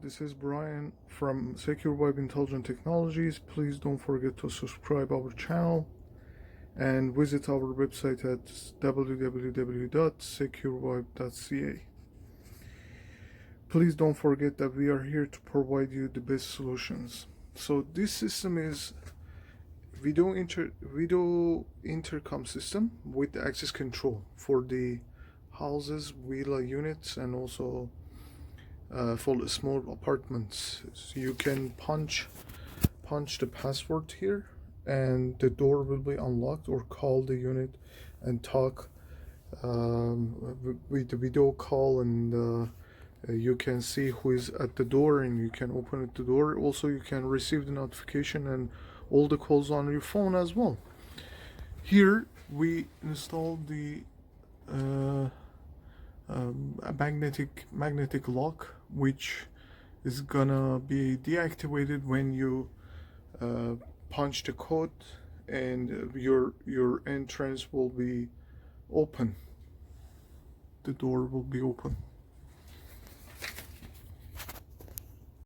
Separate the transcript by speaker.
Speaker 1: this is Brian from securevive Intelligent Technologies. Please don't forget to subscribe our channel and visit our website at www.securevive.ca. Please don't forget that we are here to provide you the best solutions. So this system is video intercom system with access control for the houses, villa units, and also for the small apartments. So you can punch the password here and the door will be unlocked, or call the unit and talk with the video call, and you can see who is at the door and you can open the door. Also, you can receive the notification and all the calls on your phone as well. Here we installed the a magnetic lock, which is gonna be deactivated when you punch the code, and your entrance will be open. The door will be open.